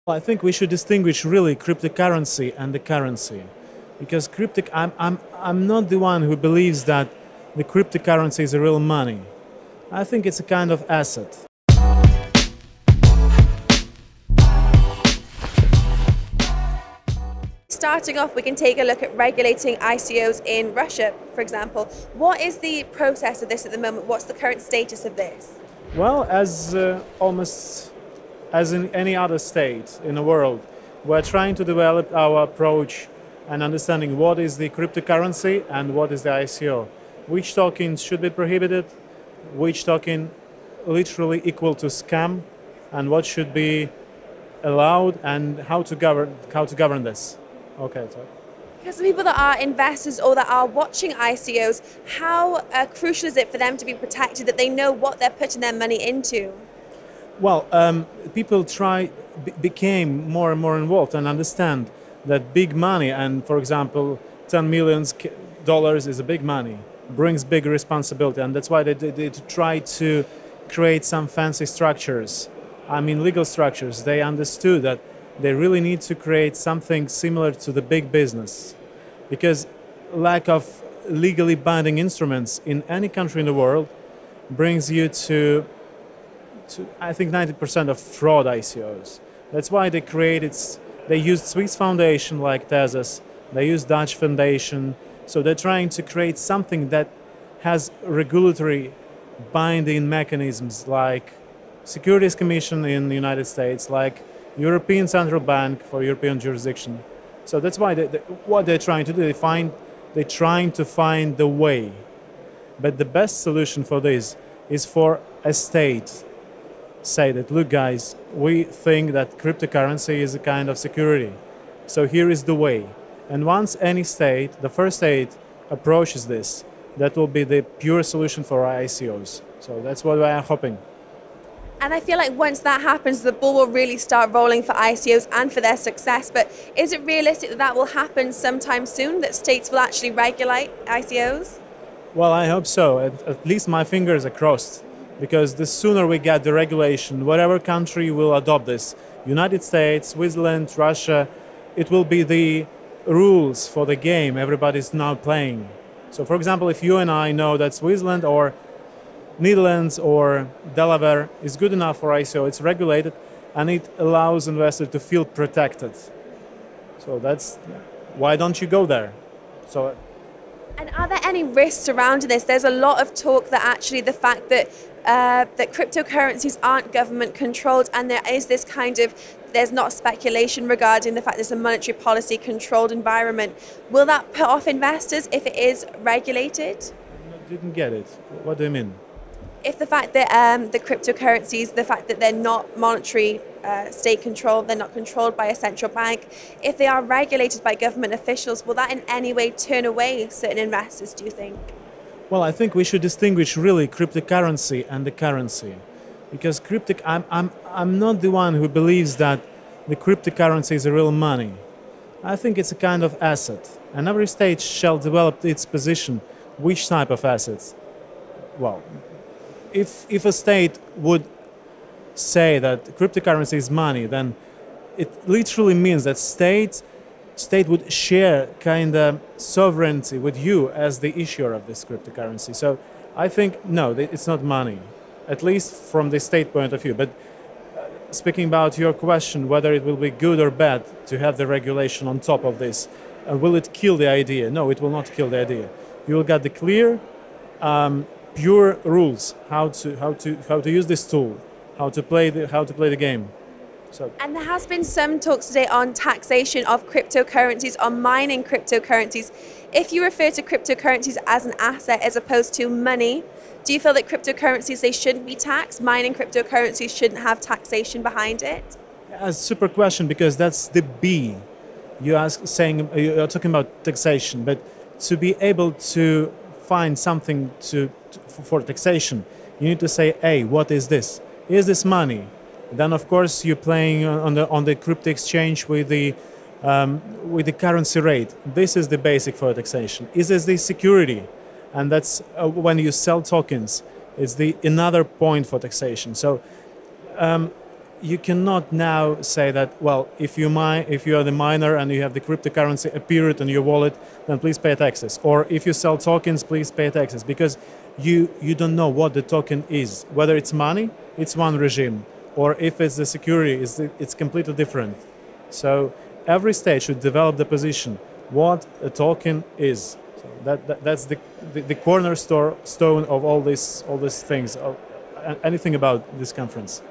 Well, I think we should distinguish really cryptocurrency and the currency, because I'm not the one who believes that the cryptocurrency is a real money. I think it's a kind of asset. Starting off, we can take a look at regulating ICOs in Russia, for example. What is the process of this at the moment? What's the current status of this? Well, as almost as in any other state in the world, we're trying to develop our approach and understanding what is the cryptocurrency and what is the ICO. Which tokens should be prohibited, which token literally equal to scam, and what should be allowed, and how to govern this. Okay, so. Because the people that are investors or that are watching ICOs, how crucial is it for them to be protected, that they know what they're putting their money into? Well, people became more and more involved and understand that big money, and for example, $10 million is a big money, brings big responsibility, and that's why they try to create some fancy structures. I mean, legal structures. They understood that they really need to create something similar to the big business, because lack of legally binding instruments in any country in the world brings you to I think 90% of fraud ICOs. That's why they used Swiss foundation like Tezos, they used Dutch foundation, so they're trying to create something that has regulatory binding mechanisms like Securities Commission in the United States, like European Central Bank for European jurisdiction. So that's why what they're trying to do, they're trying to find the way. But the best solution for this is for a state say that, look guys, we think that cryptocurrency is a kind of security. So here is the way. And once any state, the first state, approaches this, that will be the pure solution for ICOs. So that's what I'm hoping. And I feel like once that happens, the ball will really start rolling for ICOs and for their success. But is it realistic that that will happen sometime soon, that states will actually regulate ICOs? Well, I hope so. At least my fingers are crossed. Because the sooner we get the regulation, whatever country will adopt this, United States, Switzerland, Russia, it will be the rules for the game everybody's now playing. So for example, if you and I know that Switzerland or Netherlands or Delaware is good enough for ICO, it's regulated, and it allows investors to feel protected. So that's, why don't you go there? So. And are there any risks surrounding this? There's a lot of talk that actually the fact that that cryptocurrencies aren't government controlled, and there is this kind of, there's not speculation regarding the fact there's a monetary policy controlled environment. Will that put off investors if it is regulated? I didn't get it. What do you mean? If the fact that the cryptocurrencies, the fact that they're not monetary state controlled, they're not controlled by a central bank, if they are regulated by government officials, will that in any way turn away certain investors, do you think? Well, I think we should distinguish really cryptocurrency and the currency, because I'm not the one who believes that the cryptocurrency is a real money. I think it's a kind of asset, and every state shall develop its position. Which type of assets? Well, if a state would say that cryptocurrency is money, then it literally means that state would share kind of sovereignty with you as the issuer of this cryptocurrency. So I think, no, it's not money, at least from the state point of view. But speaking about your question, whether it will be good or bad to have the regulation on top of this, will it kill the idea? No, it will not kill the idea. You will get the clear, pure rules how to use this tool, how to play the game. So. And there has been some talks today on taxation of cryptocurrencies, on mining cryptocurrencies. If you refer to cryptocurrencies as an asset as opposed to money, do you feel that cryptocurrencies, they shouldn't be taxed? Mining cryptocurrencies shouldn't have taxation behind it? Yeah, a super question, because that's the B. You're talking about taxation, but to be able to find something for taxation, you need to say, hey, what is this? Is this money? Then, of course, you're playing on the crypto exchange with the currency rate. This is the basic for taxation. Is this the security? And that's when you sell tokens. It's the another point for taxation. So you cannot now say that, well, if you are the miner and you have the cryptocurrency appeared on your wallet, then please pay taxes. Or if you sell tokens, please pay taxes, because you don't know what the token is. Whether it's money, it's one regime, or if it's the security, it's completely different. So every state should develop the position what a token is. So that's the cornerstone of all these things. Anything about this conference?